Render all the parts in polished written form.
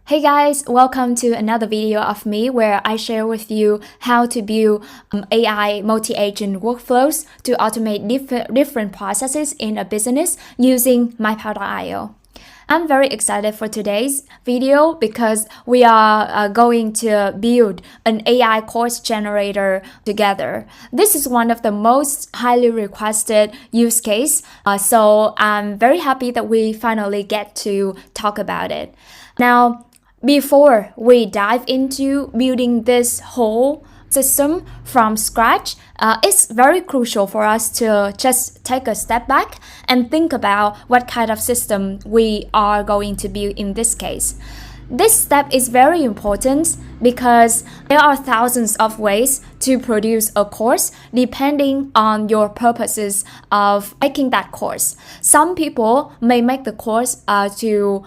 Hey guys, welcome to another video of me where I share with you how to build AI multi-agent workflows to automate different processes in a business using MyPower.io. I'm very excited for today's video because we are going to build an AI course generator together. This is one of the most highly requested use case, so I'm very happy that we finally get to talk about it. Now, before we dive into building this whole system from scratch, it's very crucial for us to just take a step back and think about what kind of system we are going to build in this case. This step is very important because there are thousands of ways to produce a course depending on your purposes of making that course. Some people may make the course to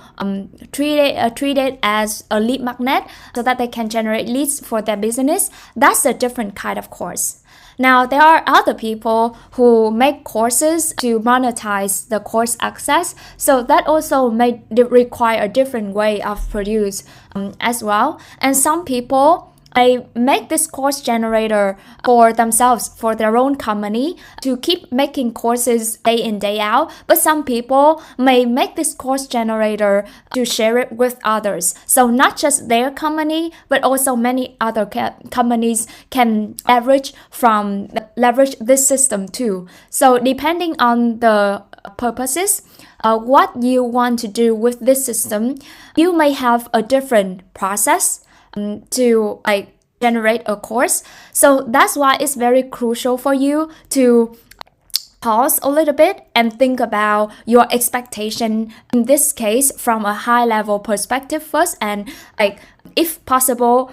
treat it as a lead magnet so that they can generate leads for their business. That's a different kind of course. Now, there are other people who make courses to monetize the course access, so that also may require a different way of produce as well. And some people make this course generator for themselves, for their own company, to keep making courses day in, day out. But some people may make this course generator to share it with others. So not just their company, but also many other companies can leverage this system too. So depending on the purposes, what you want to do with this system, you may have a different process to generate a course. So that's why it's very crucial for you to pause a little bit and think about your expectation in this case from a high level perspective first, and if possible,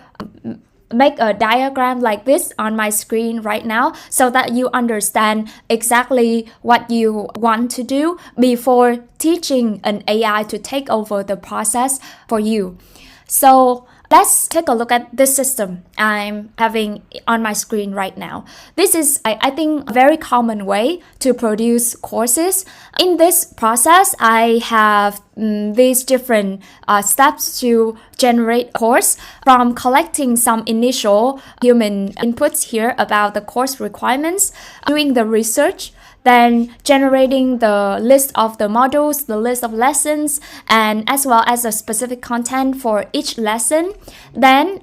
make a diagram like this on my screen right now so that you understand exactly what you want to do before teaching an AI to take over the process for you. So let's take a look at this system I'm having on my screen right now. This is, I think, a very common way to produce courses. In this process, I have these different steps to generate a course, from collecting some initial human inputs here about the course requirements, doing the research, then generating the list of the modules, the list of lessons, and as well as the specific content for each lesson. Then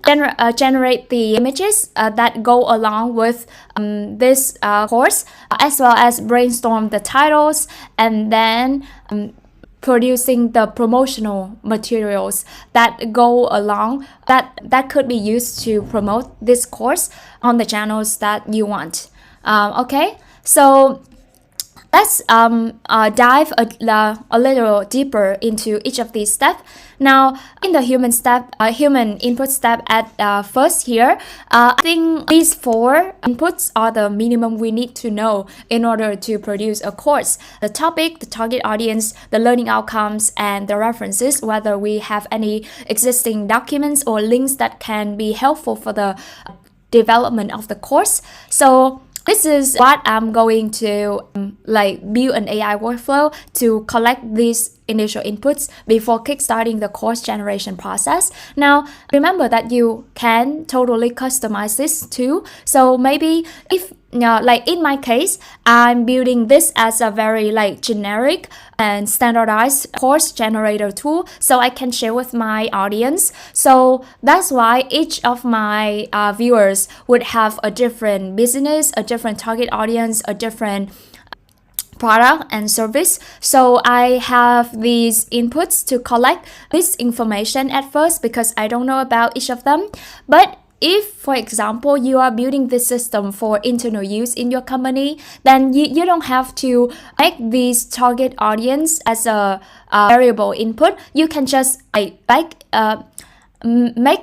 generate the images that go along with this course, as well as brainstorm the titles, and then producing the promotional materials that go along that could be used to promote this course on the channels that you want. Okay, so let's dive a little deeper into each of these steps. Now, in the human input step at first here, I think these 4 inputs are the minimum we need to know in order to produce a course: the topic, the target audience, the learning outcomes, and the references, whether we have any existing documents or links that can be helpful for the development of the course. So this is what I'm going to build an AI workflow to collect these initial inputs before kickstarting the course generation process. Now, remember that you can totally customize this too. So maybe if in my case, I'm building this as a very generic and standardized course generator tool so I can share with my audience. So that's why each of my viewers would have a different business, a different target audience, a different product and service. So I have these inputs to collect this information at first because I don't know about each of them. But if, for example, you are building this system for internal use in your company, then you don't have to make this target audience as a variable input. You can just make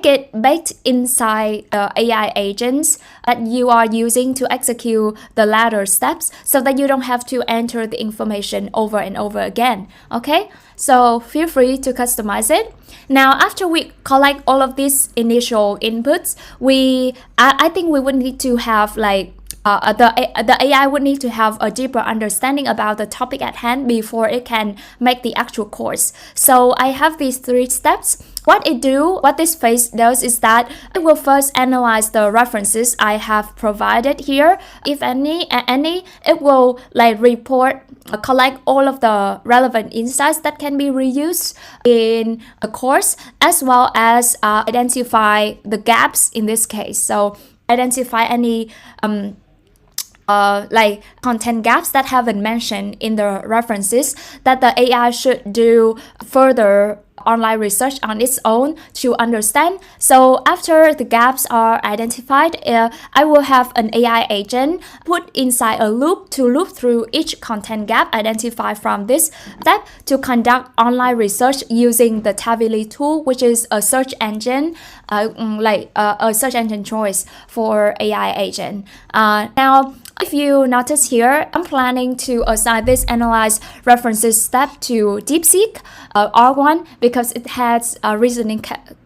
it baked inside the AI agents that you are using to execute the latter steps so that you don't have to enter the information over and over again. Okay, so feel free to customize it. Now, after we collect all of these initial inputs, I think we would need to have the AI would need to have a deeper understanding about the topic at hand before it can make the actual course. So I have these 3 steps. What this phase does is that it will first analyze the references I have provided here. If any, it will collect all of the relevant insights that can be reused in a course, as well as identify the gaps in this case. So identify any content gaps that haven't mentioned in the references that the AI should do further online research on its own to understand. So after the gaps are identified, I will have an AI agent put inside a loop to loop through each content gap identified from this step to conduct online research using the Tavily tool, which is a search engine, a search engine choice for AI agent. Now, if you notice here, I'm planning to assign this analyze references step to DeepSeek R1 because it has reasoning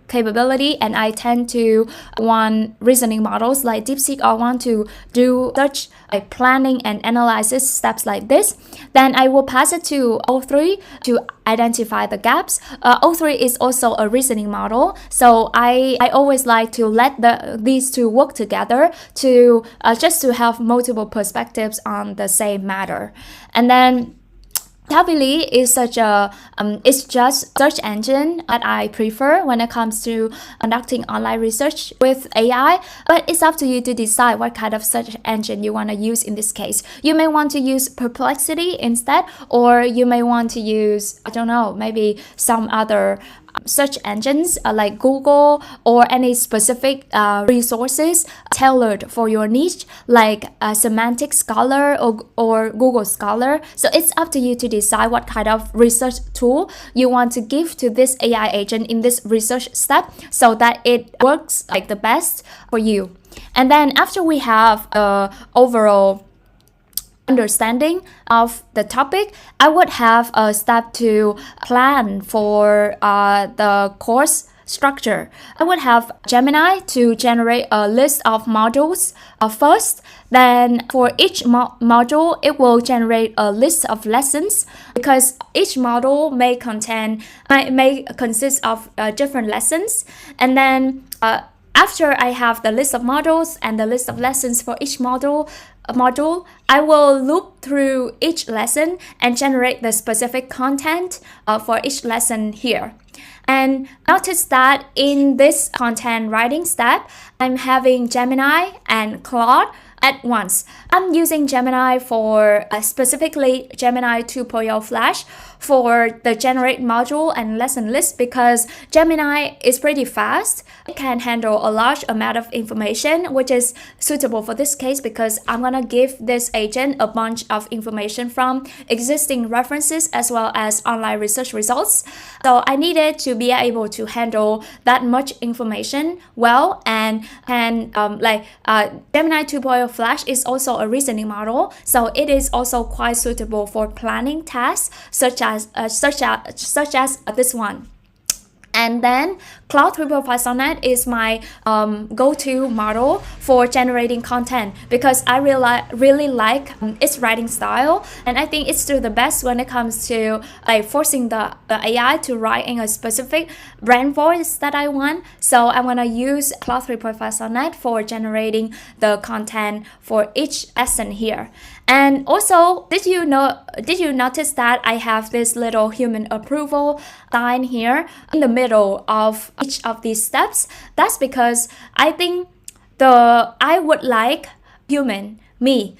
capability, and I tend to want reasoning models like DeepSeek R1 to do such planning and analysis steps like this. Then I will pass it to O3 to identify the gaps. O3 is also a reasoning model, so I always like to let these two work together to just to have multiple perspectives on the same matter. And then Tavily is it's just search engine that I prefer when it comes to conducting online research with AI, but it's up to you to decide what kind of search engine you want to use in this case. You may want to use Perplexity instead, or you may want to use, I don't know, maybe some other search engines like Google, or any specific resources tailored for your niche like Semantic Scholar or Google Scholar. So it's up to you to decide what kind of research tool you want to give to this AI agent in this research step so that it works like the best for you. And then after we have overall understanding of the topic, I would have a step to plan for the course structure. I would have Gemini to generate a list of modules first. Then for each module, it will generate a list of lessons because each module may consist of different lessons. And then after I have the list of modules and the list of lessons for each module, I will loop through each lesson and generate the specific content for each lesson here. And notice that in this content writing step, I'm having Gemini and Claude at once. I'm using Gemini for specifically Gemini 2.0 Flash for the generate module and lesson list because Gemini is pretty fast. It can handle a large amount of information, which is suitable for this case because I'm gonna give this agent a bunch of information from existing references as well as online research results. So I needed to be able to handle that much information well, and Gemini 2.0 Flash is also a reasoning model, so it is also quite suitable for planning tasks such as this one. And then Claude 3.5 Sonnet is my go-to model for generating content because I really like its writing style, and I think it's still the best when it comes to forcing the AI to write in a specific brand voice that I want. So I'm gonna use Claude 3.5 Sonnet for generating the content for each lesson here. And also, did you notice that I have this little human approval sign here in the middle of each of these steps? That's because I think I would like me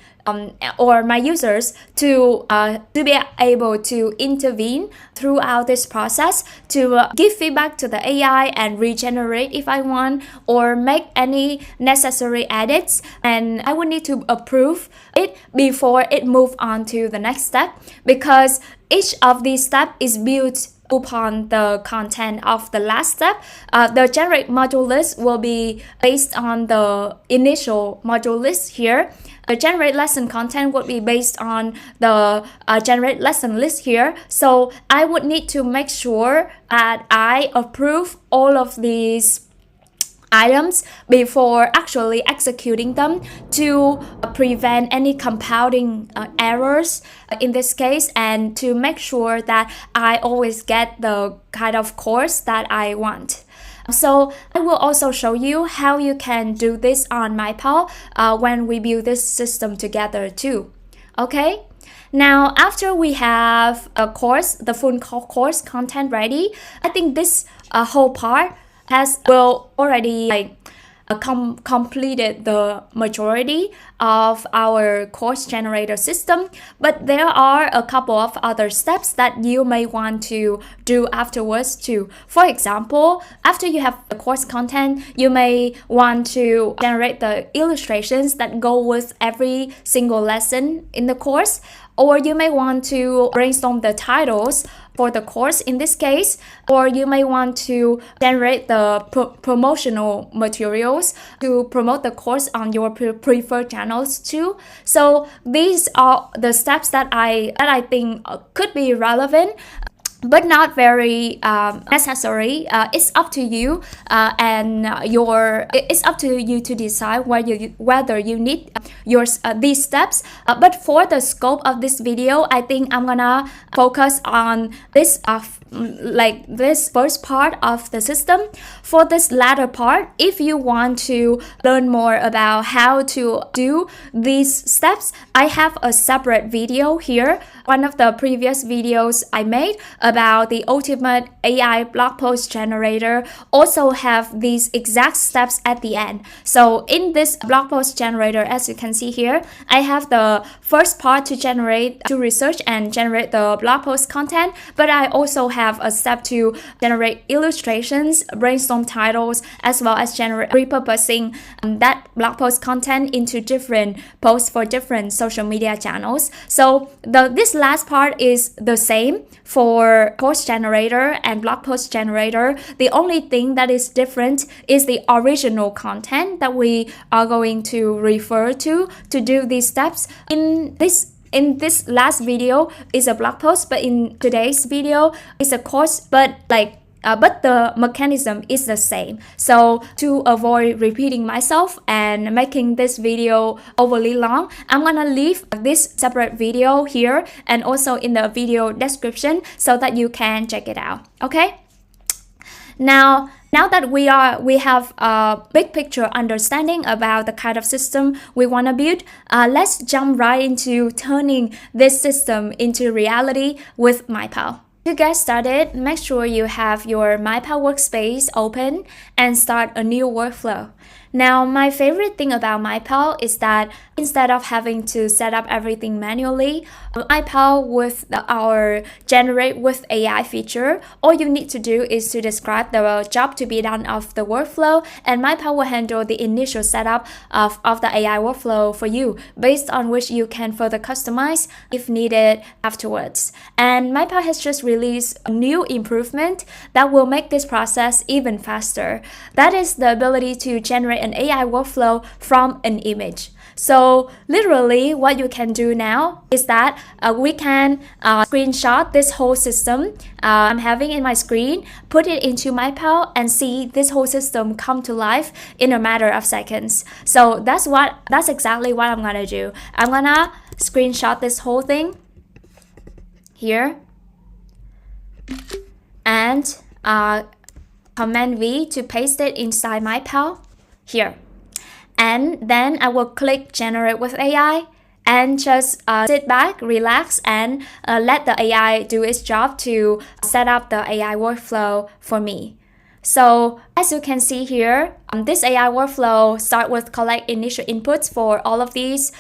or my users to be able to intervene throughout this process, to give feedback to the AI and regenerate if I want, or make any necessary edits, and I would need to approve it before it moves on to the next step, because each of these steps is built upon the content of the last step. The generate module list will be based on the initial module list here. The generate lesson content would be based on the generate lesson list here. So I would need to make sure that I approve all of these items before actually executing them to prevent any compounding errors in this case, and to make sure that I always get the kind of course that I want. So I will also show you how you can do this on MyPal when we build this system together too. Okay? Now, after we have a course, the full course content ready, I think this whole part will already completed the majority of our course generator system, but there are a couple of other steps that you may want to do afterwards too. For example, after you have the course content, you may want to generate the illustrations that go with every single lesson in the course, or you may want to brainstorm the titles for the course in this case, or you may want to generate the promotional materials to promote the course on your preferred channels too. So these are the steps that I think could be relevant, but not very necessary. It's up to you, it's up to you to decide whether you need these steps. But for the scope of this video, I think I'm gonna focus on this this first part of the system. For this latter part, if you want to learn more about how to do these steps, I have a separate video here. One of the previous videos I made about the ultimate AI blog post generator also have these exact steps at the end. So in this blog post generator, as you can see here, I have the first part to research and generate the blog post content, but I also have a step to generate illustrations, brainstorm titles, as well as repurposing that blog post content into different posts for different social media channels. So this last part is the same for course generator and blog post generator. The only thing that is different is the original content that we are going to refer to do these steps. In this last video is a blog post, but in today's video is a course, but the mechanism is the same. So to avoid repeating myself and making this video overly long, I'm gonna leave this separate video here and also in the video description so that you can check it out. Okay? Now that we have a big picture understanding about the kind of system we want to build, let's jump right into turning this system into reality with MyPal. To get started, make sure you have your MyPal workspace open and start a new workflow. Now, my favorite thing about MyPal is that instead of having to set up everything manually, MyPal with our Generate with AI feature, all you need to do is to describe the job to be done of the workflow, and MyPal will handle the initial setup of the AI workflow for you, based on which you can further customize if needed afterwards. And MyPal has just released a new improvement that will make this process even faster. That is the ability to generate an AI workflow from an image. So literally what you can do now is that we can screenshot this whole system I'm having in my screen, put it into MyPal, and see this whole system come to life in a matter of seconds. So that's exactly what I'm gonna do. I'm gonna screenshot this whole thing here and Command V to paste it inside MyPal here. And then I will click Generate with AI and just sit back, relax, and let the AI do its job to set up the AI workflow for me. So as you can see here, this AI workflow start with collect initial inputs for all of these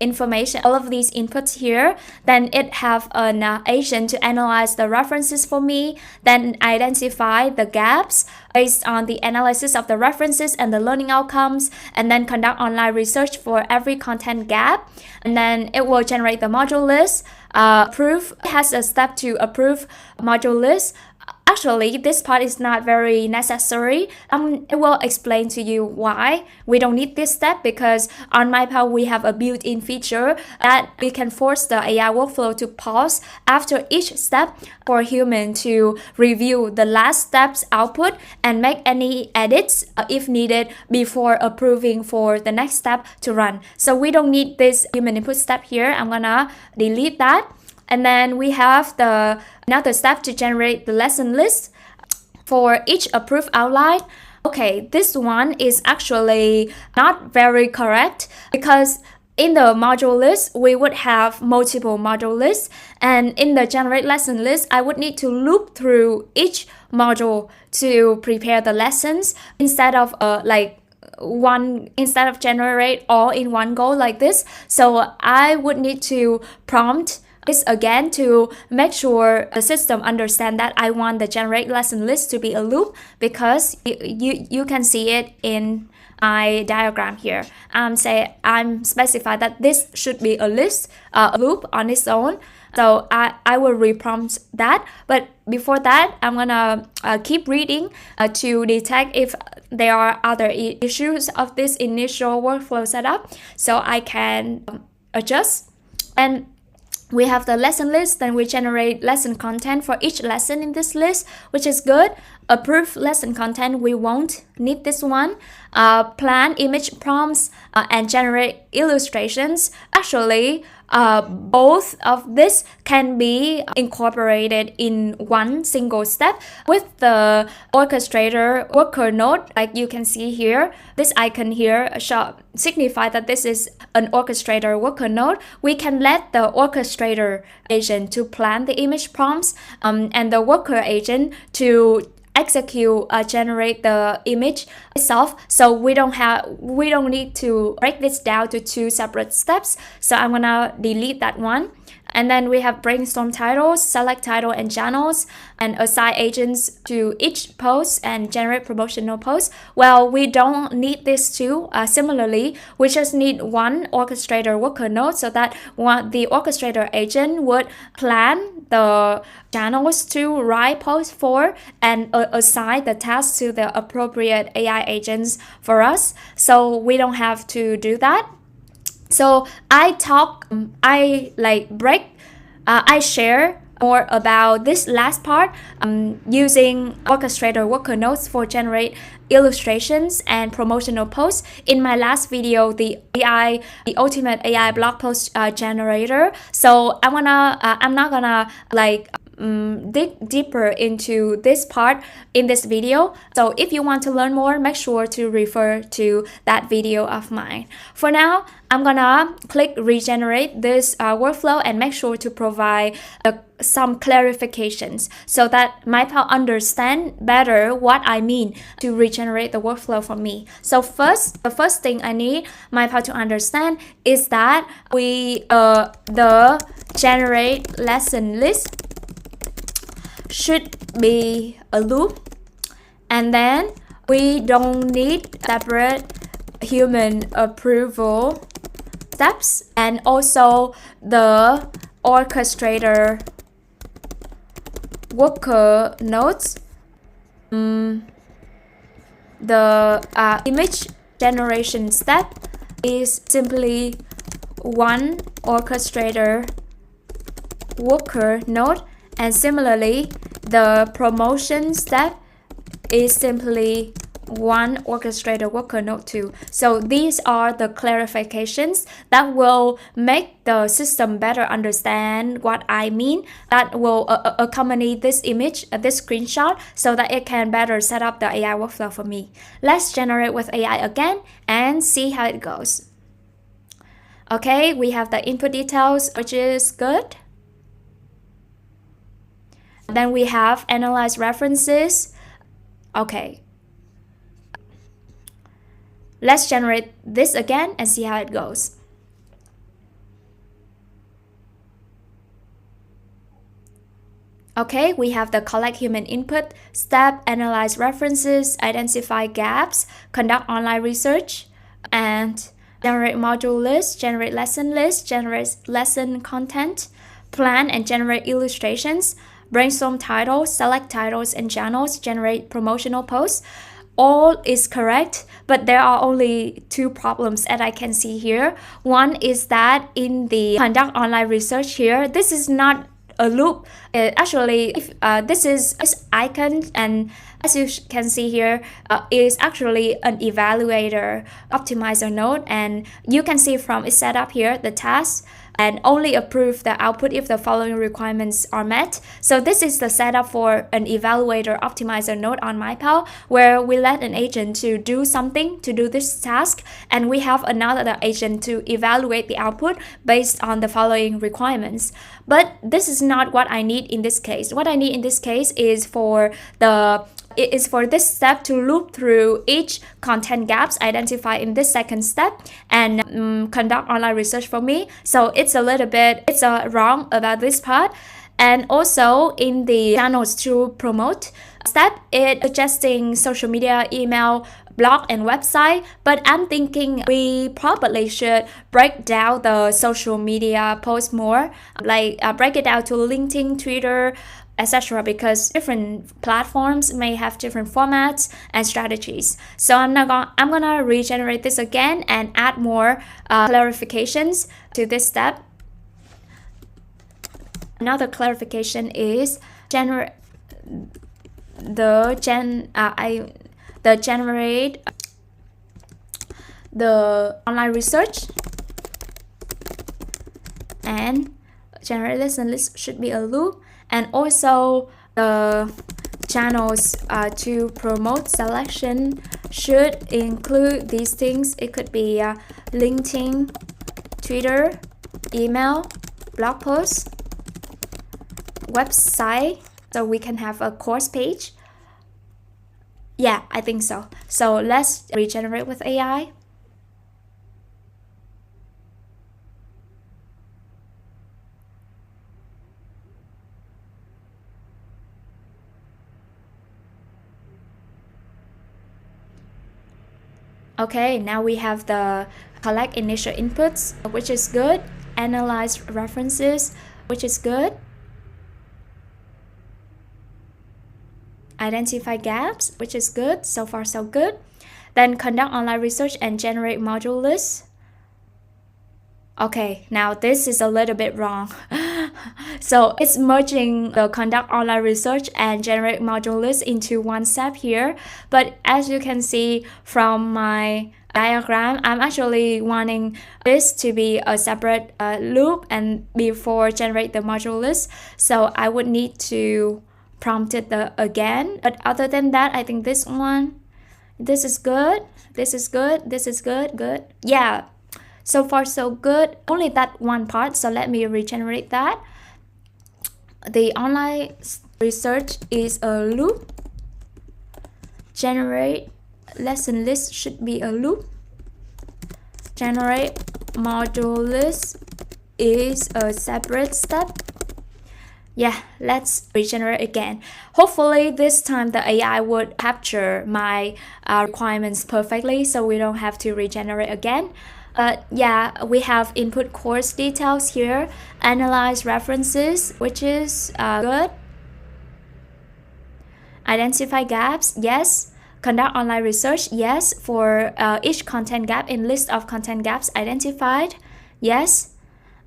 information, all of these inputs here. Then it have an agent to analyze the references for me, then identify the gaps based on the analysis of the references and the learning outcomes, and then conduct online research for every content gap. And then it will generate the module list. It has a step to approve module list. Actually, this part is not very necessary. I will explain to you why we don't need this step, because on MyPal we have a built-in feature that we can force the AI workflow to pause after each step for human to review the last step's output and make any edits if needed before approving for the next step to run. So we don't need this human input step here. I'm gonna delete that. And then we have another step to generate the lesson list for each approved outline. Okay, this one is actually not very correct, because in the module list, we would have multiple module lists, and in the generate lesson list, I would need to loop through each module to prepare the lessons instead of instead of generate all in one go like this. So I would need to prompt this again to make sure the system understand that I want the generate lesson list to be a loop, because you can see it in my diagram here. I'm specified that this should be a list, a loop on its own. So I will reprompt that. But before that, I'm gonna keep reading to detect if there are other issues of this initial workflow setup, so I can adjust. And we have the lesson list, then we generate lesson content for each lesson in this list, which is good. Approved lesson content, we won't need this one. Plan image prompts and generate illustrations. Actually, both of this can be incorporated in one single step with the orchestrator worker node. Like you can see here, this icon here signify that this is an orchestrator worker node. We can let the orchestrator agent to plan the image prompts and the worker agent to generate the image itself. So we don't need to break this down to two separate steps. So I'm gonna delete that one. And then we have brainstorm titles, select title and channels, and assign agents to each post and generate promotional posts. Well, we don't need this too. Similarly, we just need one orchestrator worker node, so that the orchestrator agent would plan the channels to write posts for and assign the tasks to the appropriate AI agents for us. So we don't have to do that. So I share more about this last part using orchestrator worker nodes for generate illustrations and promotional posts in my last video, the ultimate AI blog post generator. So I'm not gonna dig deeper into this part in this video. So if you want to learn more, make sure to refer to that video of mine. For now, I'm gonna click regenerate this workflow and make sure to provide some clarifications so that MyPal understand better what I mean to regenerate the workflow for me. So the first thing I need MyPal to understand is that the generate lesson list should be a loop, and then we don't need separate human approval steps, and also the orchestrator worker nodes. The image generation step is simply one orchestrator worker node, and similarly the promotion step is simply one orchestrator worker node too. So these are the clarifications that will make the system better understand what I mean, that will accompany this image, this screenshot, so that it can better set up the AI workflow for me. Let's generate with AI again and see how it goes. Okay, we have the input details, which is good. Then we have analyze references. Okay. Let's generate this again and see how it goes. Okay, we have the collect human input step, analyze references, identify gaps, conduct online research, and generate module list, generate lesson content, plan and generate illustrations, brainstorm titles, select titles and channels, generate promotional posts. All is correct, but there are only two problems that I can see here. One is that in the conduct online research here, this is not a loop. Actually, this is this icon, and as you can see here, is actually an evaluator optimizer node, and you can see from its setup here the task and only approve the output if the following requirements are met. So this is the setup for an evaluator optimizer node on MyPal, where we let an agent to do something, to do this task, and we have another agent to evaluate the output based on the following requirements. But this is not what I need in this case. What I need in this case is for this step to loop through each content gaps identified in this second step and conduct online research for me. So it's a little bit, wrong about this part. And also in the channels to promote step, it's suggesting social media, email, blog and website, but I'm thinking we probably should break down the social media post more, like break it down to LinkedIn, Twitter, etc., because different platforms may have different formats and strategies. So I'm gonna regenerate this again and add more clarifications to this step. Another clarification is generate the online research and generate lesson list should be a loop, and also the channels to promote selection should include these things. It could be LinkedIn, Twitter, email, blog post, website, so we can have a course page. Yeah, I think so. So let's regenerate with AI. Okay, now we have the collect initial inputs, which is good. Analyze references, which is good. Identify gaps, which is good. So far, so good. Then conduct online research and generate module lists. Okay, now this is a little bit wrong. So it's merging the conduct online research and generate module list into one step here. But as you can see from my diagram, I'm actually wanting this to be a separate loop and before generate the module list. So I would need to prompt it again. But other than that, I think this one, this is good. This is good. This is good. Good. Yeah. So far, so good. Only that one part. So let me regenerate that. The online research is a loop. Generate lesson list should be a loop. Generate module list is a separate step. Yeah, let's regenerate again. Hopefully this time the AI would capture my requirements perfectly, so we don't have to regenerate again. Yeah, we have input course details here, analyze references, which is good. Identify gaps, yes. Conduct online research, yes. For each content gap in list of content gaps identified, yes.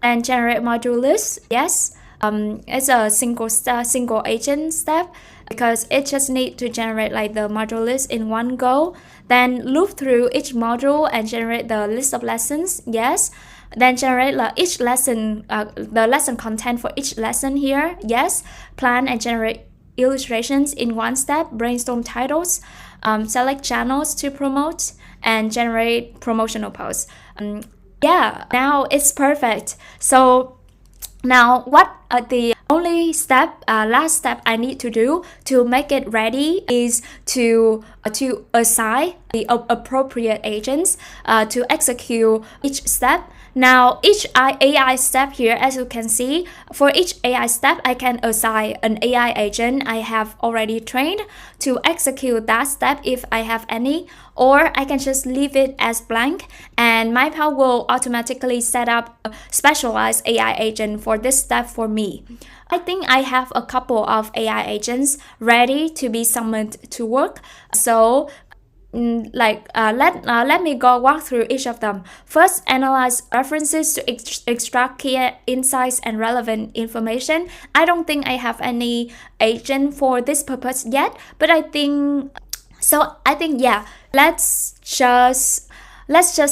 And generate module list, yes. It's a single agent step because it just needs to generate like the module list in one go. Then loop through each module and generate the list of lessons, yes. Then generate each lesson, the lesson content for each lesson here, yes. Plan and generate illustrations in one step, brainstorm titles, select channels to promote, and generate promotional posts. Yeah, now it's perfect. So now what the only step, last step I need to do to make it ready is to assign the appropriate agents to execute each step. Now each AI step here, as you can see, for each AI step I can assign an AI agent I have already trained to execute that step if I have any, or I can just leave it as blank and MyPal will automatically set up a specialized AI agent for this step for me. I think I have a couple of AI agents ready to be summoned to work. So let me go walk through each of them. First, analyze references to extract key insights and relevant information. I don't think I have any agent for this purpose yet, but I think yeah, let's just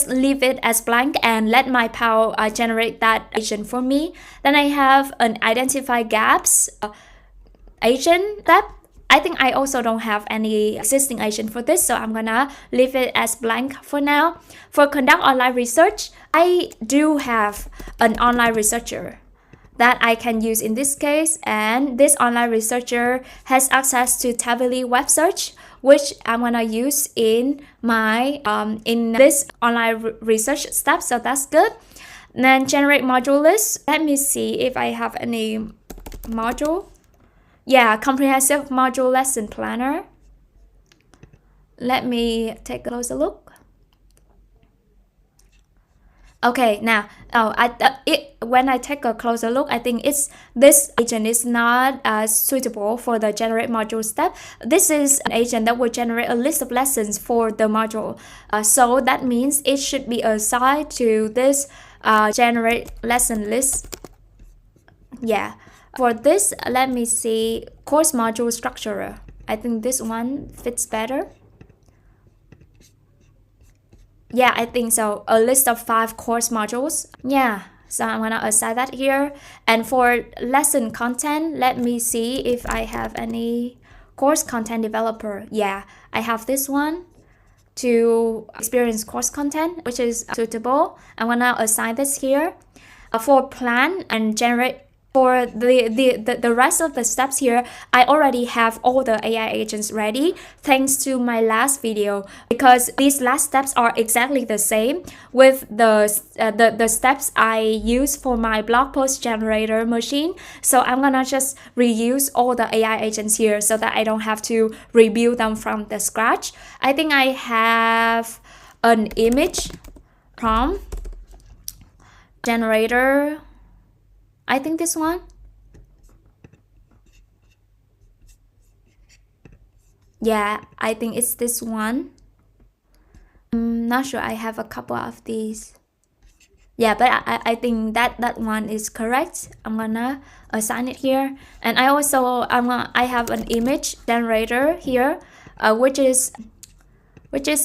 leave it as blank and let my Power generate that agent for me. Then I have an identify gaps agent step. I think I also don't have any existing agent for this, so I'm gonna leave it as blank for now. For conduct online research, I do have an online researcher that I can use in this case, and this online researcher has access to Tably web search, which I'm gonna use in my in this online research step, so that's good. Then generate module list. Let me see if I have any module. Yeah, comprehensive module lesson planner. Let me take a closer look. Okay, now when I take a closer look, I think this agent is not suitable for the generate module step. This is an agent that will generate a list of lessons for the module. So that means it should be assigned to this generate lesson list. Yeah. For this, let me see, course module structure. I think this one fits better. Yeah, I think so. A list of 5 course modules. Yeah, so I'm gonna assign that here. And for lesson content, let me see if I have any course content developer. Yeah, I have this one to experience course content, which is suitable. I'm gonna assign this here. For plan and generate. For the rest of the steps here, I already have all the AI agents ready thanks to my last video, because these last steps are exactly the same with the steps I use for my blog post generator machine. So I'm gonna just reuse all the AI agents here so that I don't have to rebuild them from the scratch. I think I have an image prompt generator. I think this one. Yeah, I think it's this one. I'm not sure, I have a couple of these. Yeah, but I think that one is correct. I'm gonna assign it here. And I have an image generator here, which is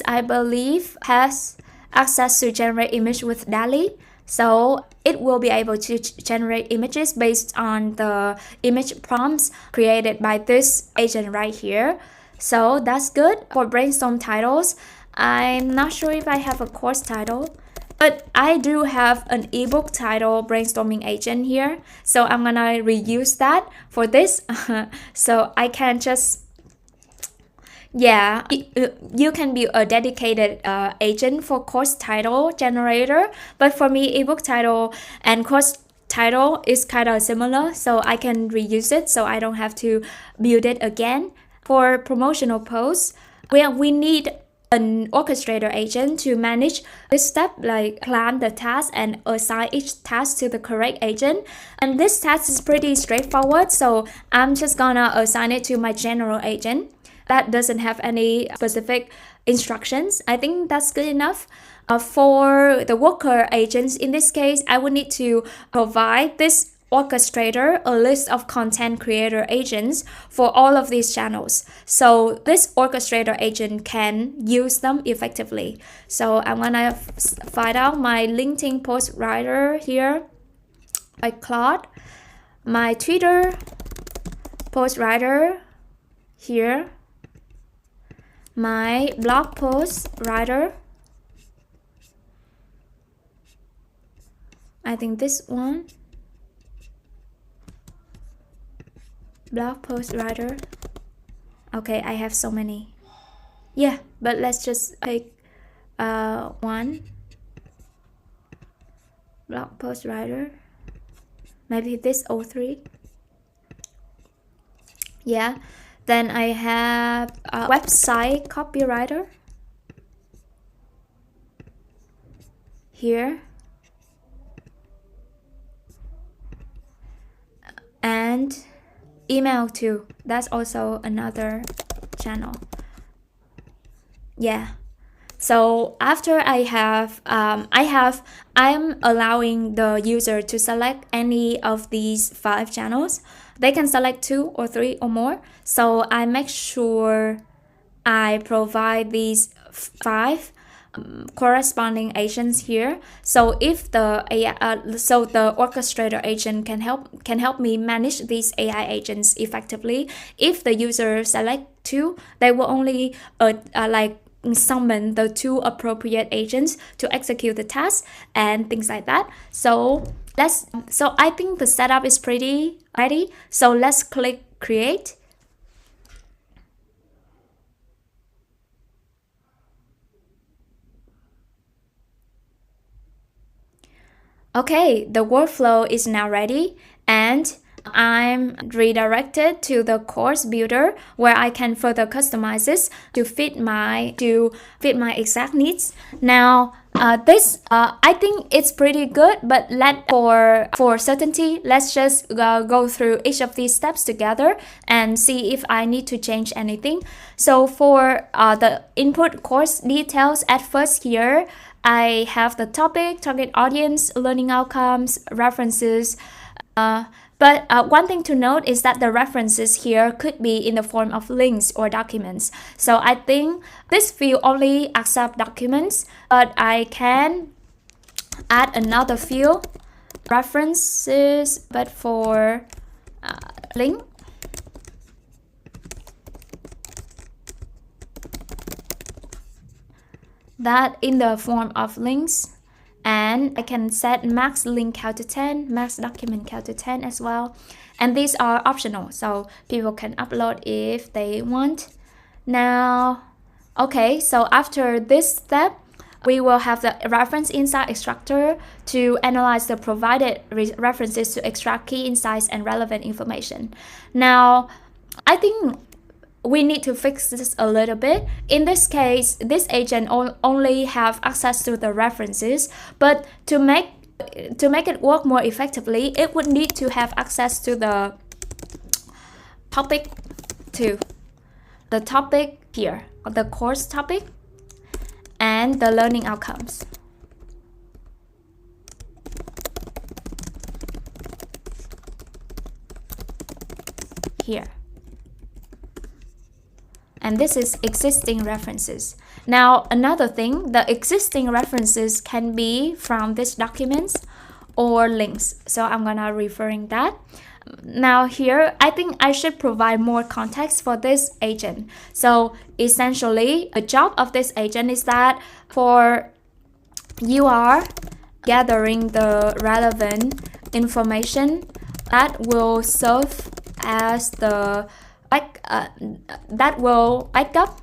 I believe has access to generate image with DALL-E. So it will be able to generate images based on the image prompts created by this agent right here. So that's good. For brainstorm titles, I'm not sure if I have a course title, but I do have an ebook title brainstorming agent here. So I'm gonna reuse that for this. So I can just, yeah, you can be a dedicated agent for course title generator, but for me, ebook title and course title is kind of similar, so I can reuse it so I don't have to build it again. For promotional posts, we need an orchestrator agent to manage this step, like plan the task and assign each task to the correct agent. And this task is pretty straightforward, so I'm just gonna assign it to my general agent that doesn't have any specific instructions. I think that's good enough. For the worker agents, in this case, I would need to provide this orchestrator a list of content creator agents for all of these channels, so this orchestrator agent can use them effectively. So I'm gonna find out my LinkedIn post writer here by Claude, my Twitter post writer here, my blog post writer, I think this one, blog post writer. Okay, I have so many. Yeah, but let's just pick one blog post writer, maybe this O3. Yeah, then I have a website copywriter here, and email too. That's also another channel. Yeah. So after I'm allowing the user to select any of these 5 channels. They can select 2 or 3 or more. So I make sure I provide these 5 corresponding agents here. So if the the orchestrator agent can help me manage these AI agents effectively. If the user select 2, they will only like summon the 2 appropriate agents to execute the task and things like that. So I think the setup is pretty ready. So let's click create. Okay, the workflow is now ready, and I'm redirected to the course builder where I can further customize this to fit my exact needs. Now, I think it's pretty good, but for certainty, let's just go through each of these steps together and see if I need to change anything. So for the input course details, at first here, I have the topic, target audience, learning outcomes, references. But one thing to note is that the references here could be in the form of links or documents. So I think this field only accepts documents, but I can add another field, references, but for link. That in the form of links, and I can set max link count to 10, max document count to 10 as well. And these are optional, so people can upload if they want. Now, okay, so after this step, we will have the reference insight extractor to analyze the provided references to extract key insights and relevant information. Now, I think we need to fix this a little bit. In this case, this agent only have access to the references, but to make it work more effectively, it would need to have access to the topic too. The topic here, the course topic, and the learning outcomes. Here. And this is existing references. Now, another thing, the existing references can be from these documents or links. So I'm gonna referring that. Now here, I think I should provide more context for this agent. So essentially, the job of this agent is that you are gathering the relevant information that will serve as the that will back up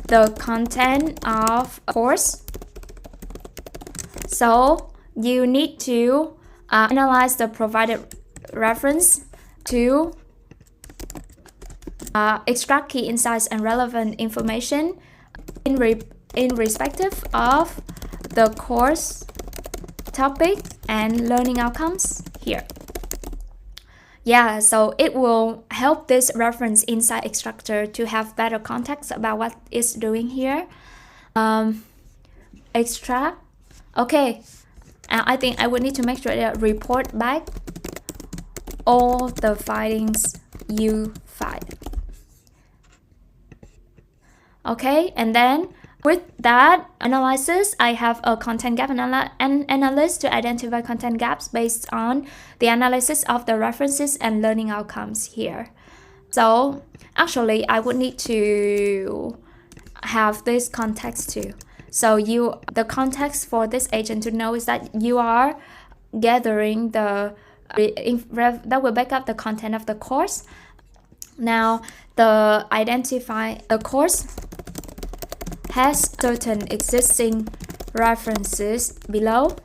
the content of a course. So you need to analyze the provided reference to extract key insights and relevant information in respective of the course topic and learning outcomes here. Yeah, so it will help this reference insight extractor to have better context about what it's doing here. Extract. Okay, I think I would need to make sure that report back all the findings you find. Okay, and then with that analysis, I have a content gap analyst to identify content gaps based on the analysis of the references and learning outcomes here. So actually, I would need to have this context too. So the context for this agent to know is that you are gathering that will back up the content of the course. Now, the course has certain existing references below.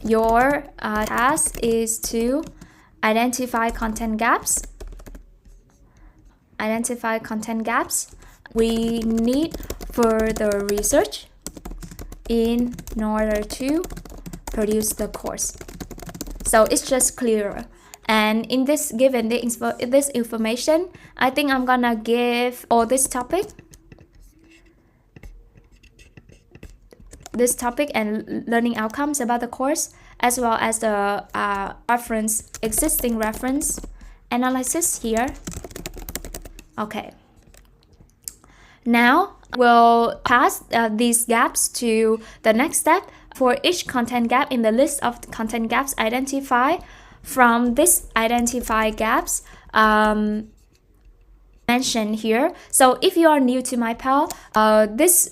Your task is to identify content gaps. We need further research in order to produce the course. so it's just clearer. And in this given this information, I think I'm gonna give all this topic and learning outcomes about the course, as well as the existing reference analysis here. Okay, now we'll pass these gaps to the next step. For each content gap in the list of content gaps, identify from this identify gaps mentioned here. So if you are new to my pal, this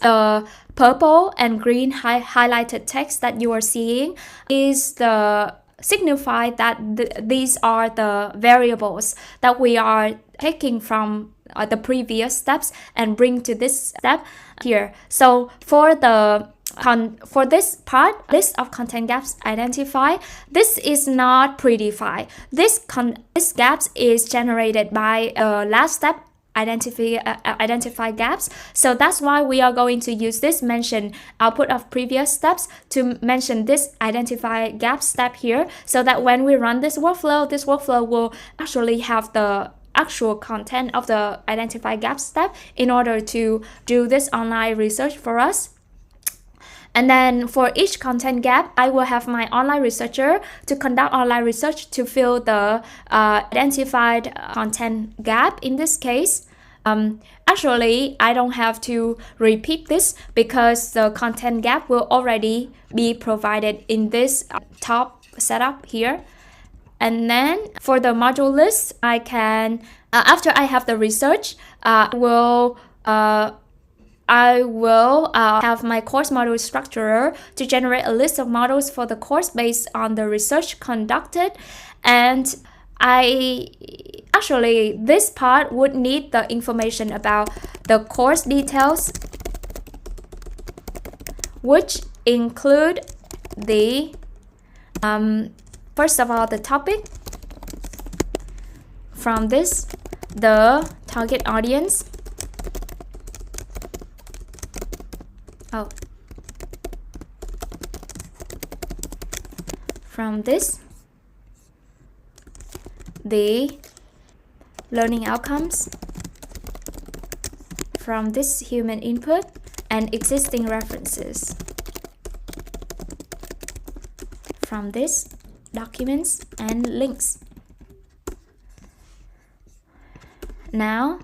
purple and green highlighted text that you are seeing is the signify that these are the variables that we are taking from the previous steps and bring to this step here. So for this part, list of content gaps identify, this is not predefined. This gaps is generated by last step identify gaps. So that's why we are going to use this mention output of previous steps to mention this identify gap step here, so that when we run this workflow will actually have the actual content of the identify gap step in order to do this online research for us. And then for each content gap, I will have my online researcher to conduct online research to fill the identified content gap in this case. Actually, I don't have to repeat this because the content gap will already be provided in this top setup here. And then for the module list, I can, after I have the research, I will have my course module structurer to generate a list of models for the course based on the research conducted. And actually, this part would need the information about the course details, which include the, first of all, the topic, from this, the target audience, from this, the learning outcomes, from this human input and existing references, from this documents and links. Now,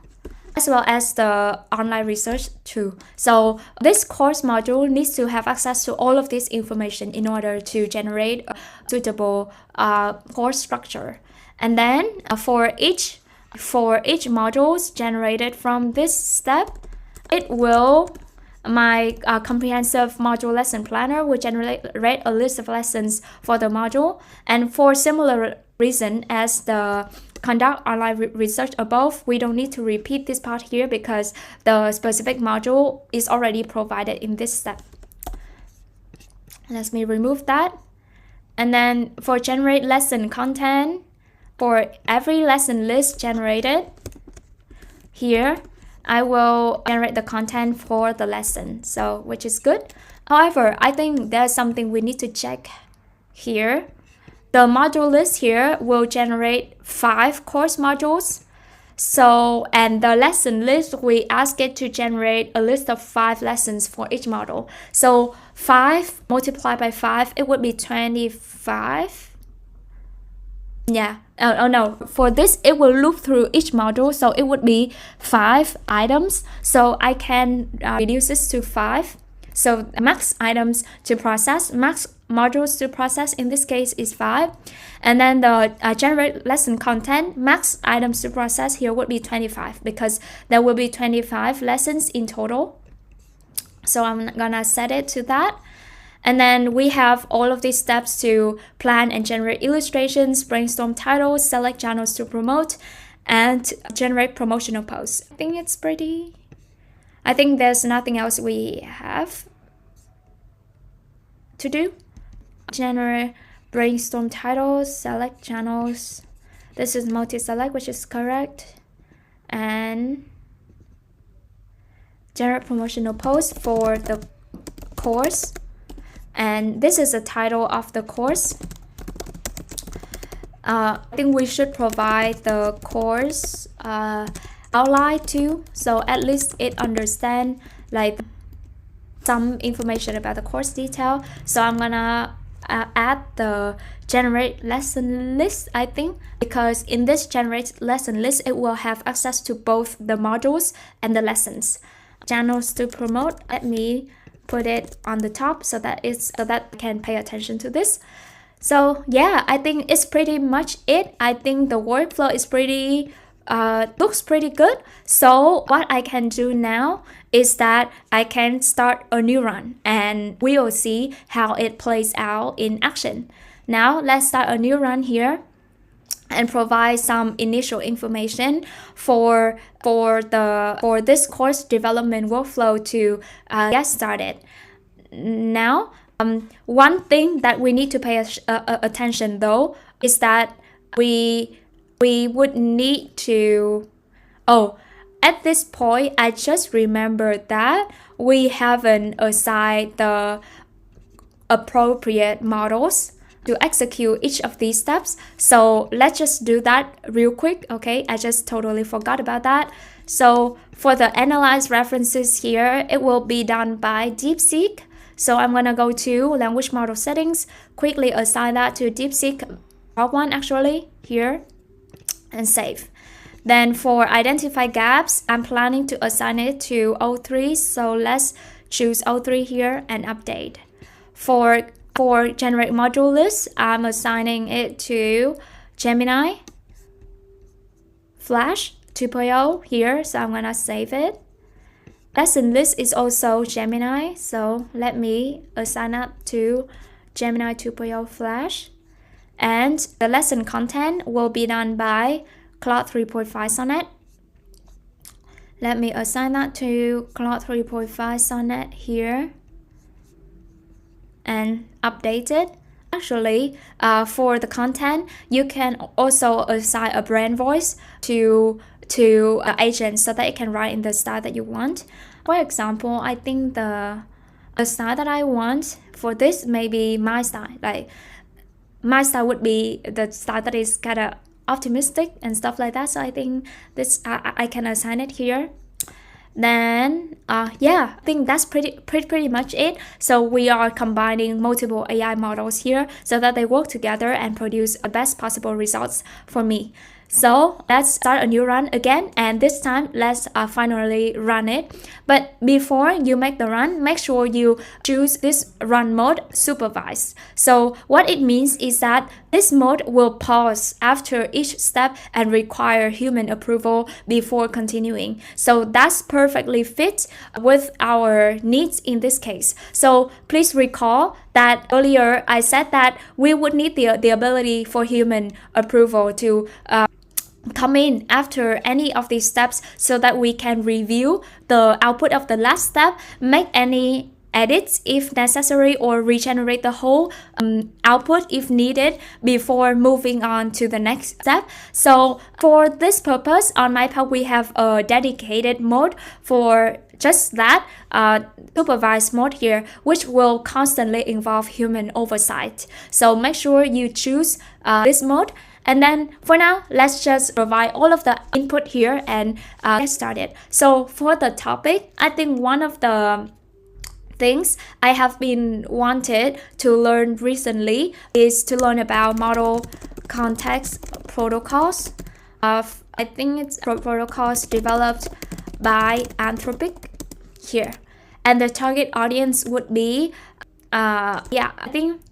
as well as the online research too. So this course module needs to have access to all of this information in order to generate a suitable course structure. And then for each modules generated from this step, my comprehensive module lesson planner will generate a list of lessons for the module. And for similar reason as the conduct online research above, we don't need to repeat this part here because the specific module is already provided in this step. Let me remove that. And then for generate lesson content, for every lesson list generated here, I will generate the content for the lesson, so which is good. However, I think there's something we need to check here. The module list here will generate 5 course modules. So, and the lesson list, we ask it to generate a list of 5 lessons for each module. So 5 multiplied by 5, it would be 25. Yeah, oh no, for this, it will loop through each module. So it would be 5 items. So I can reduce this to 5. So max items to process, max modules to process in this case is 5. And then the generate lesson content, max items to process here would be 25 because there will be 25 lessons in total. So I'm gonna set it to that. And then we have all of these steps to plan and generate illustrations, brainstorm titles, select channels to promote, and generate promotional posts. I think it's pretty. I think there's nothing else we have to do. Generate brainstorm titles, select channels. This is multi-select, which is correct. And generate promotional posts for the course. And this is the title of the course. I think we should provide the course outline too, so at least it understand like some information about the course detail. So I'm gonna add the generate lesson list, I think, because in this generate lesson list it will have access to both the modules and the lessons. Channels to promote, let me put it on the top so that I can pay attention to this. So yeah, I think it's pretty much it. I think the workflow is looks pretty good. So what I can do now is that I can start a new run and we will see how it plays out in action. Now let's start a new run here and provide some initial information for this course development workflow to get started. Now, one thing that we need to pay attention though is that we would need to, at this point I just remembered that we haven't assigned the appropriate models to execute each of these steps. So let's just do that real quick. Okay, I just totally forgot about that. So for the analyze references here, it will be done by DeepSeek. So I'm gonna go to language model settings, quickly assign that to DeepSeek one actually here and save. Then for identify gaps, I'm planning to assign it to O3. So let's choose O3 here and update. For generate module list, I'm assigning it to Gemini Flash 2.0 here, so I'm gonna save it. Lesson list is also Gemini, so let me assign that to Gemini 2.0 Flash. And the lesson content will be done by Claude 3.5 Sonnet. Let me assign that to Claude 3.5 Sonnet here and update it. Actually, for the content, you can also assign a brand voice to agent so that it can write in the style that you want. For example, I think the style that I want for this may be my style. Like my style would be the style that is kind of optimistic and stuff like that. So I think this I can assign it here. Then yeah, I think that's pretty much it. So we are combining multiple AI models here so that they work together and produce the best possible results for me. So let's start a new run again, and this time let's finally run it. But before you make the run, make sure you choose this run mode supervised. So what it means is that this mode will pause after each step and require human approval before continuing. So that's perfectly fit with our needs in this case. So please recall that earlier I said that we would need the ability for human approval to come in after any of these steps so that we can review the output of the last step, make any edits if necessary, or regenerate the whole output if needed before moving on to the next step. So for this purpose, on my part, we have a dedicated mode for just that supervised mode here, which will constantly involve human oversight. So make sure you choose this mode. And then for now, let's just provide all of the input here and get started. So for the topic, I think one of the things I have been wanted to learn recently is to learn about model context protocols. I think it's protocols developed by Anthropic here. And the target audience would be, yeah, I think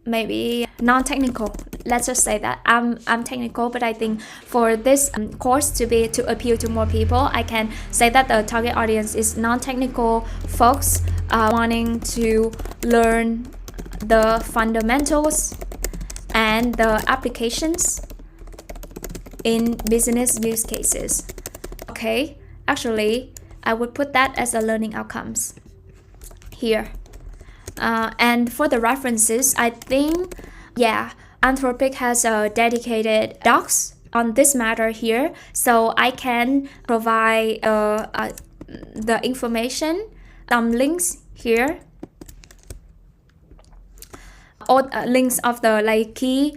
maybe non-technical. Let's just say that I'm technical, but I think for this course to appeal to more people, I can say that the target audience is non-technical folks wanting to learn the fundamentals and the applications in business use cases. Okay, actually, I would put that as a learning outcomes here. And for the references, I think, yeah, Anthropic has a dedicated docs on this matter here, so I can provide the information, some links here. all links of the like key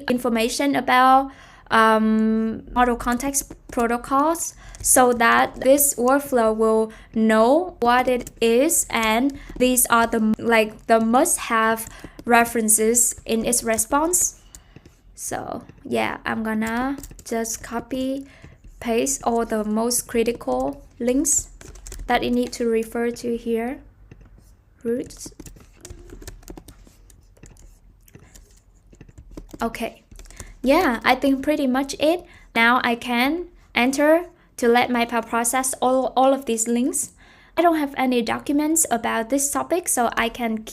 information about model context protocols, so that this workflow will know what it is, and these are the must-have references in its response. So yeah, I'm gonna just copy paste all the most critical links that you need to refer to here. Roots. Okay, yeah, I think pretty much it. Now I can enter to let my pal process all of these links. I don't have any documents about this topic, so I can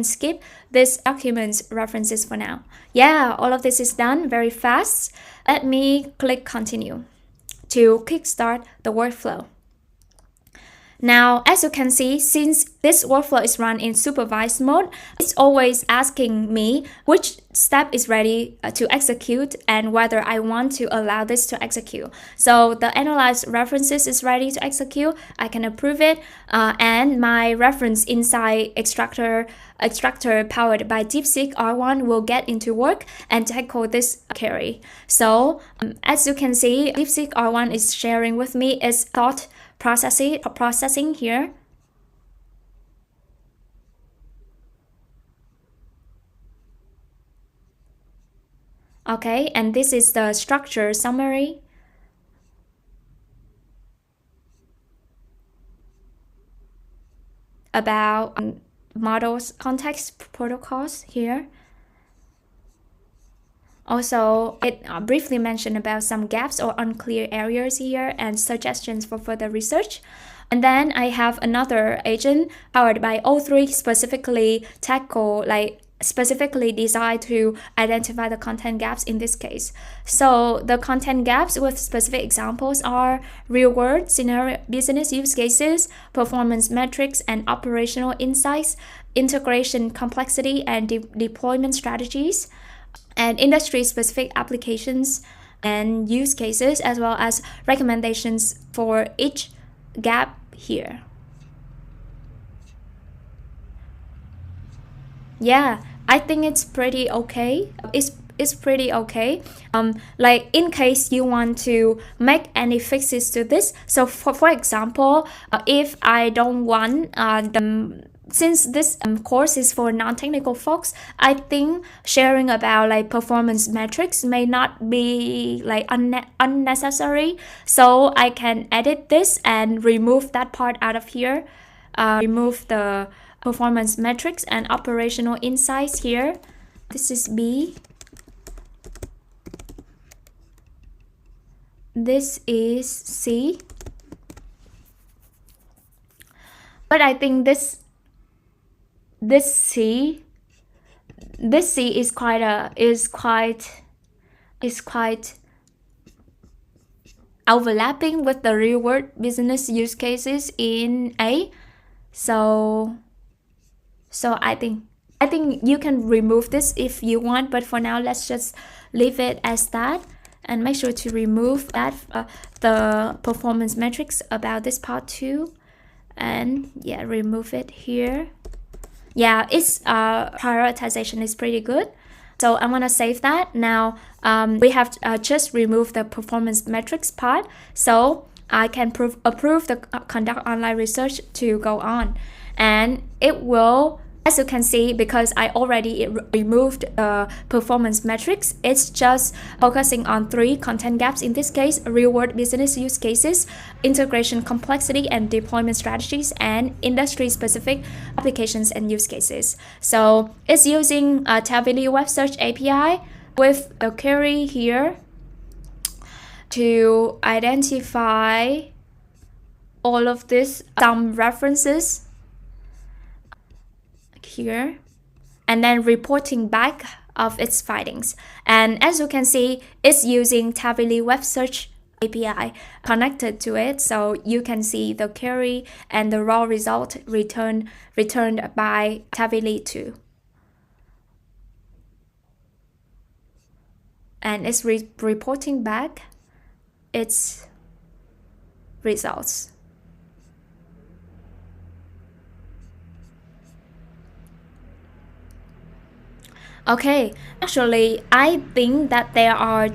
skip this documents references for now. Yeah, all of this is done very fast. Let me click continue to kickstart the workflow. Now, as you can see, since this workflow is run in supervised mode, it's always asking me which step is ready to execute and whether I want to allow this to execute. So the analyze references is ready to execute. I can approve it, and my reference inside extractor powered by DeepSeek R1 will get into work and tackle this query. So as you can see, DeepSeek R1 is sharing with me its thought processing here. Okay, and this is the structure summary. About models context protocols here. Also, it briefly mentioned about some gaps or unclear areas here and suggestions for further research. And then I have another agent powered by O3 specifically designed to identify the content gaps in this case. So the content gaps with specific examples are real-world scenario business use cases, performance metrics and operational insights, integration complexity and deployment strategies, and industry-specific applications and use cases, as well as recommendations for each gap here. Yeah, I think it's pretty okay. It's pretty okay. Like in case you want to make any fixes to this. So for example, if I don't want since this course is for non-technical folks, I think sharing about like performance metrics may not be like unnecessary. So I can edit this and remove that part out of here. Remove the performance metrics and operational insights here. This is B. This is C. But I think this C is quite overlapping with the real world business use cases in A. So I think you can remove this if you want, but for now let's just leave it as that, and make sure to remove that the performance metrics about this part too, and yeah, remove it here. Yeah, its prioritization is pretty good. So I'm gonna save that. Now we have just removed the performance metrics part, so I can approve the conduct online research to go on, and it will, as you can see, because I already removed the performance metrics, it's just focusing on 3 content gaps, in this case, real-world business use cases, integration complexity and deployment strategies, and industry-specific applications and use cases. So it's using a Tabili Web Search API with a query here to identify all of this, some references here, and then reporting back of its findings. And as you can see, it's using Tabili Web Search API connected to it, so you can see the query and the raw result returned by Tabili too. And it's reporting back its results. Okay, actually, I think that there are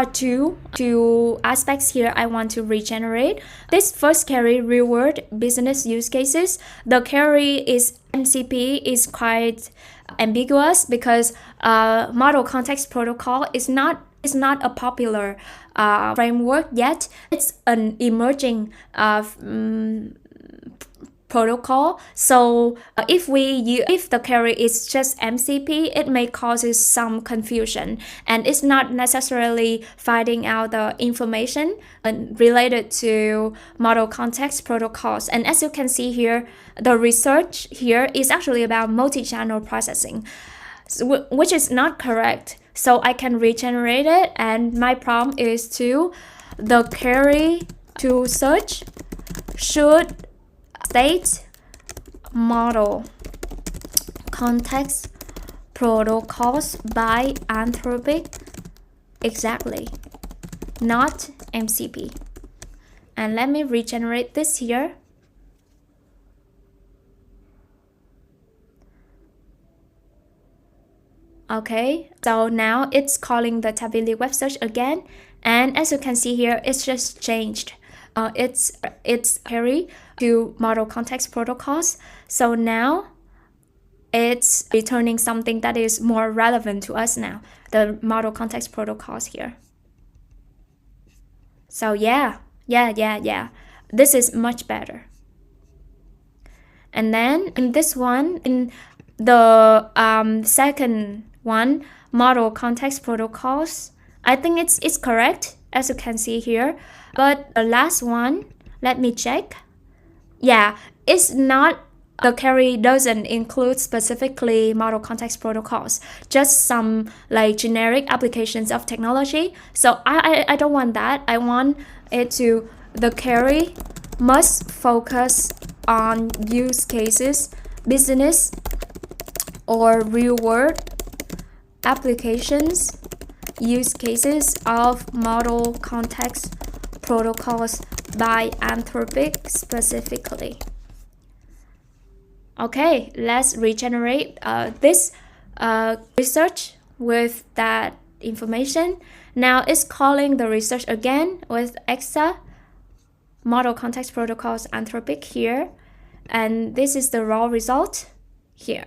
two aspects here I want to regenerate. This first query, reward business use cases. The query is MCP is quite ambiguous because model context protocol is not a popular framework yet. It's an emerging protocol. So if the query is just MCP, it may causes some confusion, and it's not necessarily finding out the information related to model context protocols. And as you can see here, the research here is actually about multi-channel processing, which is not correct. So I can regenerate it, and my prompt is to the query to search should state model context protocols by Anthropic exactly, not MCP. And let me regenerate this here. Okay, so now it's calling the Tavily web search again, and as you can see here, it's just changed. It's query to model context protocols. So now it's returning something that is more relevant to us now, the model context protocols here. So yeah, this is much better. And then in this one, in the second one, model context protocols, I think it's correct, as you can see here. But the last one, let me check. Yeah, it's not, the query doesn't include specifically model context protocols, just some like generic applications of technology. So I don't want that. I want it to, the query must focus on use cases, business or real world applications, use cases of model context protocols by Anthropic specifically. Okay, let's regenerate this research with that information. Now it's calling the research again with EXA, model context protocols Anthropic here, and this is the raw result here.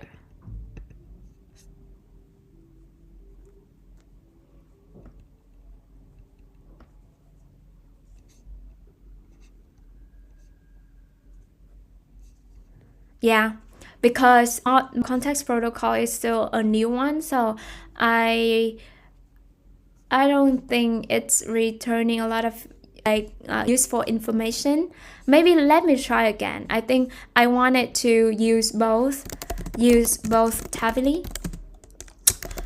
Yeah, because context protocol is still a new one, so I don't think it's returning a lot of like useful information. Maybe let me try again. I think I wanted to use both Tavily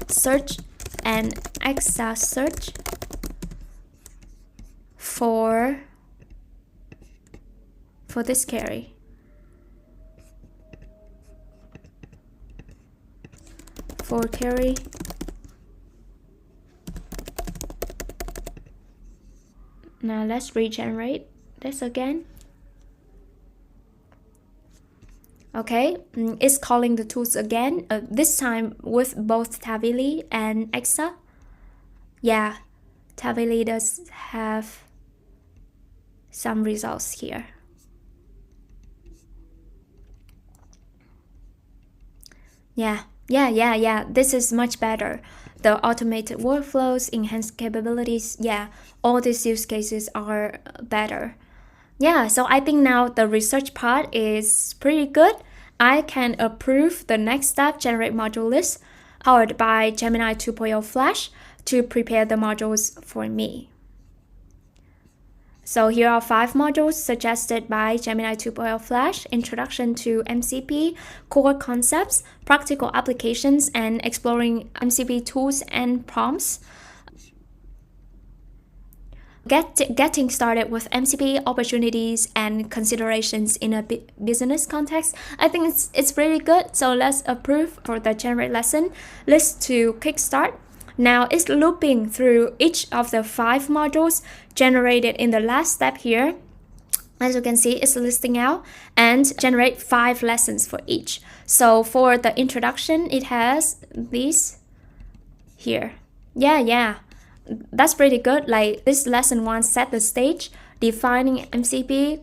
search and EXA search for this query. For query now, let's regenerate this again. Okay, it's calling the tools again, this time with both Tavily and EXA. Yeah, Tavily does have some results here. Yeah, this is much better. The automated workflows, enhanced capabilities, yeah, all these use cases are better. Yeah, so I think now the research part is pretty good. I can approve the next step, generate module list, powered by Gemini 2.0 Flash to prepare the modules for me. So here are 5 modules suggested by Gemini 2.0 Flash: Introduction to MCP, Core Concepts, Practical Applications, and Exploring MCP Tools and Prompts. Getting started with MCP opportunities and considerations in a business context. I think it's pretty good. So let's approve for the generate lesson list to kickstart. Now it's looping through each of the 5 modules generated in the last step here. As you can see, it's listing out and generate 5 lessons for each. So for the introduction, it has this here. Yeah, that's pretty good. Like this lesson 1 set the stage, defining MCP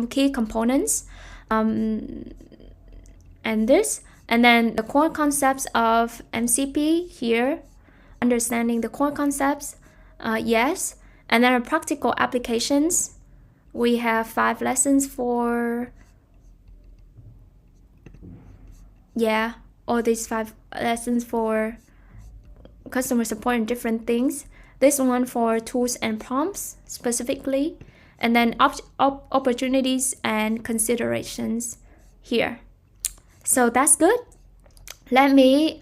key components, and this, and then the core concepts of MCP here, understanding the core concepts, yes, and then practical applications. We have 5 lessons for, yeah, all these 5 lessons for customer support and different things. This one for tools and prompts specifically, and then opportunities and considerations here. So that's good. Let me,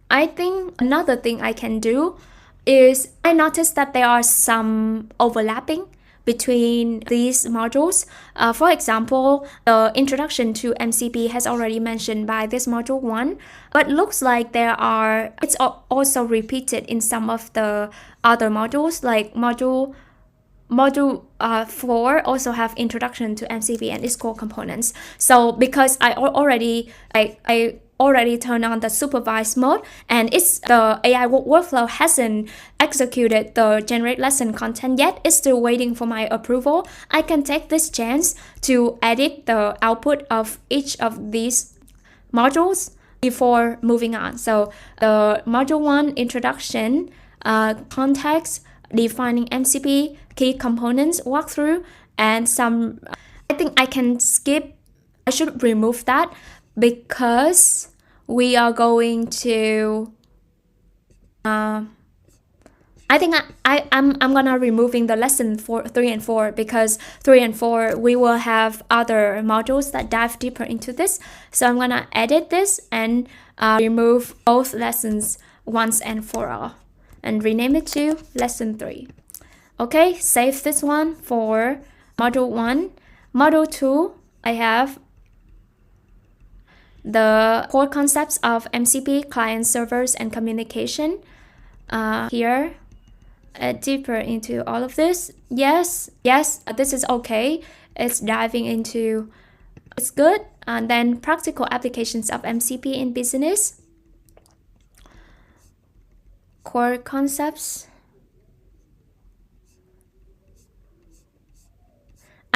I think another thing I can do is I noticed that there are some overlapping between these modules. For example, the introduction to MCP has already mentioned by this module 1, but looks like it's also repeated in some of the other modules, like module 4 also have introduction to MCP and its core components. So because I already turned on the supervised mode, and the AI workflow hasn't executed the generate lesson content yet, it's still waiting for my approval, I can take this chance to edit the output of each of these modules before moving on. So the module 1 introduction, context, defining MCP, key components walkthrough, and some, I think I can skip, I should remove that, because we are going to, I think I'm gonna removing the lesson 3 and 4, because 3 and 4 we will have other modules that dive deeper into this. So I'm gonna edit this and remove both lessons once and for all, and rename it to lesson 3. Okay, save this one for module 1. Module 2, I have the core concepts of MCP, client servers, and communication. Here, deeper into all of this. Yes, this is okay. It's diving into, it's good. And then practical applications of MCP in business. Core concepts.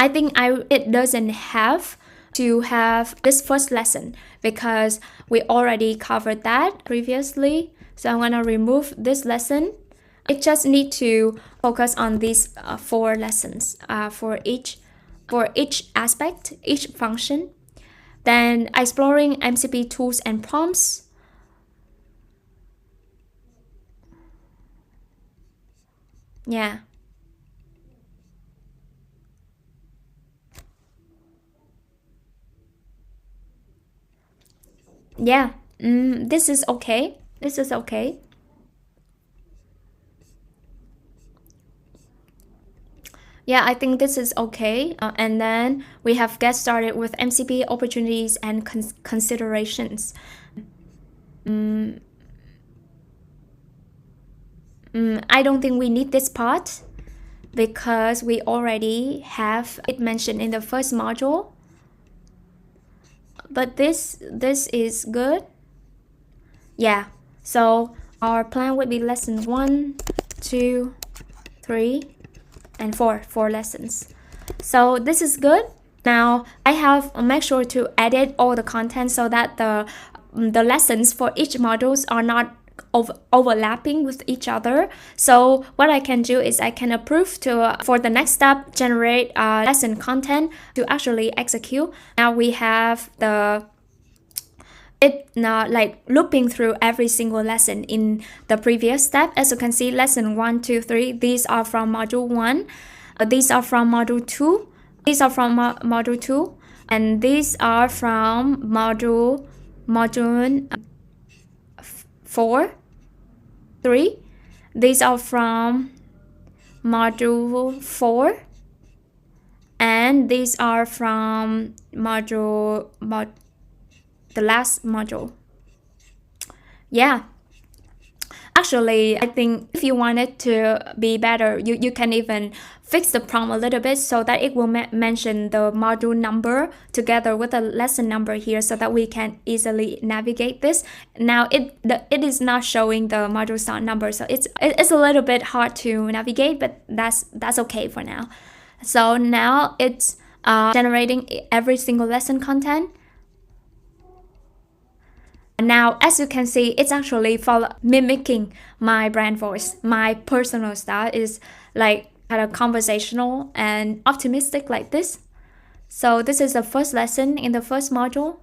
I think it doesn't have to have this first lesson because we already covered that previously. So I'm gonna remove this lesson. I just need to focus on these 4 lessons for each aspect, each function. Then exploring MCP tools and prompts. Yeah. Yeah, this is okay. This is okay. Yeah, I think this is okay. And then we have get started with MCP opportunities and considerations. I don't think we need this part because we already have it mentioned in the first module. But this is good. Yeah, so our plan would be lesson 1, 2, 3, and 4 lessons. So this is good. Now I have make sure to edit all the content so that the lessons for each modules are not overlapping with each other. So what I can do is I can approve for the next step, generate lesson content to actually execute. Now we have like looping through every single lesson in the previous step. As you can see, lesson 1, 2, 3, these are from module 1, these are from module 2, these are from module 2, and these are from module 4, 3, these are from module 4, and these are from the last module. Yeah, actually, I think if you want it to be better, you can even fix the prompt a little bit so that it will mention the module number together with the lesson number here so that we can easily navigate this. Now it is not showing the module start number, so it's a little bit hard to navigate, but that's okay for now. So now it's generating every single lesson content. Now, as you can see, it's actually mimicking my brand voice. My personal style is like kind of conversational and optimistic like this. So this is the first lesson in the first module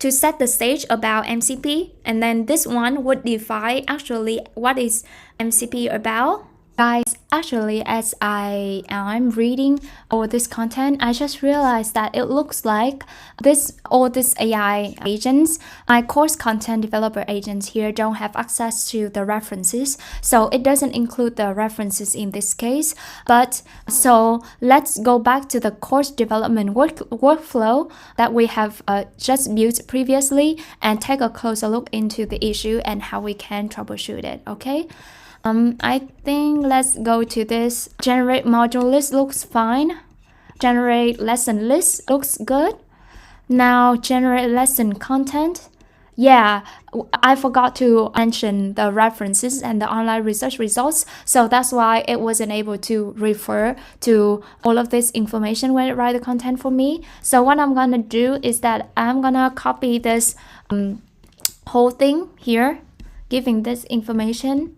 to set the stage about MCP. And then this one would define actually what is MCP about. Guys, actually, as I'm reading all this content, I just realized that it looks like all these AI agents, my course content developer agents here, don't have access to the references. So it doesn't include the references in this case. But so let's go back to the course development workflow that we have just built previously and take a closer look into the issue and how we can troubleshoot it, okay? I think let's go to this. Generate module list looks fine. Generate lesson list looks good. Now generate lesson content. Yeah, I forgot to mention the references and the online research results. So that's why it wasn't able to refer to all of this information when it write the content for me. So what I'm gonna do is that I'm gonna copy this whole thing here, giving this information,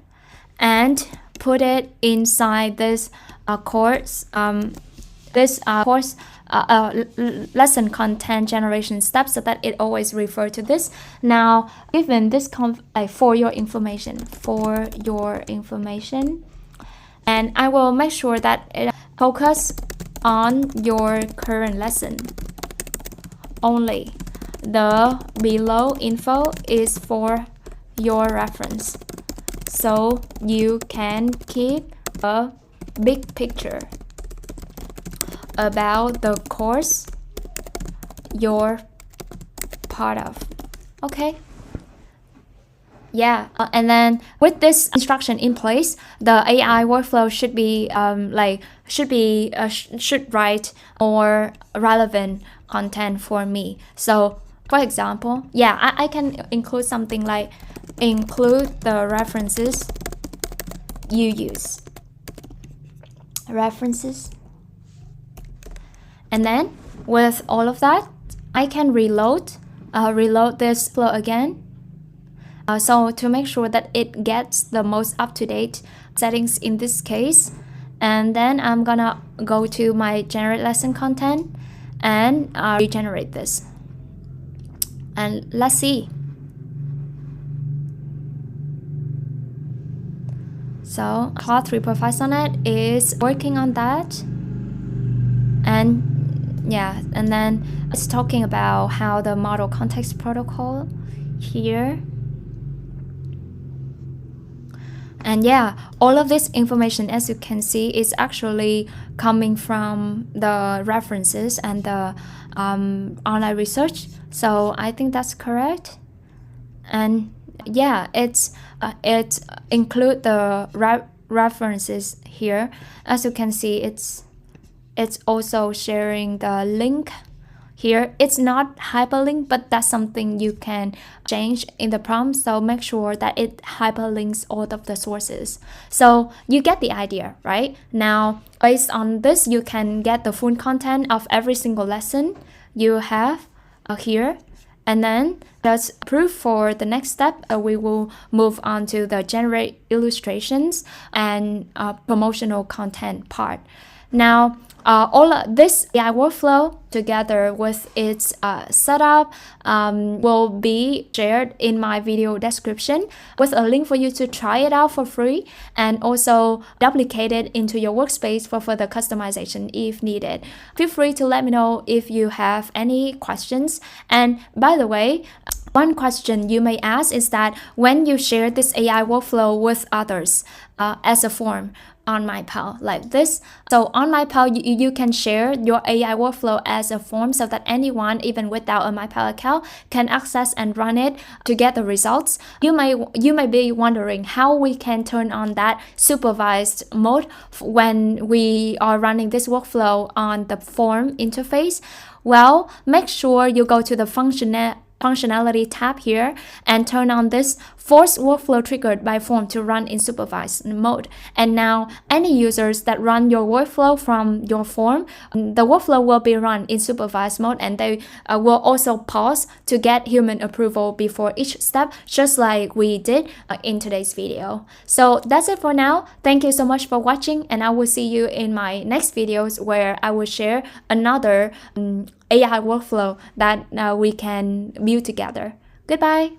and put it inside this course lesson content generation step so that it always refer to this. Now, given this for your information, and I will make sure that it focus on your current lesson only. The below info is for your reference, so you can keep a big picture about the course you're part of. Okay? Yeah, and then with this instruction in place, the AI workflow should write more relevant content for me. So, for example, yeah, I can include something like include the references you use. References. And then with all of that, I can reload this flow again. So to make sure that it gets the most up-to-date settings in this case. And then I'm gonna go to my generate lesson content and regenerate this. And let's see. So Claude 3.5 Sonnet is working on that. And yeah, and then it's talking about how the model context protocol here. And yeah, all of this information, as you can see, is actually coming from the references and the online research. So I think that's correct. And yeah, it include the references here. As you can see, it's also sharing the link here. It's not hyperlink, but that's something you can change in the prompt. So make sure that it hyperlinks all of the sources. So you get the idea, right? Now, based on this, you can get the full content of every single lesson you have here. And then that's proof for the next step. We will move on to the generate illustrations and promotional content part. Now, all of this AI workflow together with its setup will be shared in my video description with a link for you to try it out for free and also duplicate it into your workspace for further customization if needed. Feel free to let me know if you have any questions. And by the way, One question you may ask is that when you share this AI workflow with others as a form on MyPal like this. So on MyPal, you can share your AI workflow as a form so that anyone, even without a MyPal account, can access and run it to get the results. You may be wondering how we can turn on that supervised mode when we are running this workflow on the form interface. Well, make sure you go to the functionality tab here and turn on this force workflow triggered by form to run in supervised mode. And now any users that run your workflow from your form, the workflow will be run in supervised mode, and they will also pause to get human approval before each step, just like we did in today's video. So that's it for now. Thank you so much for watching, and I will see you in my next videos where I will share another AI workflow that we can build together. Goodbye.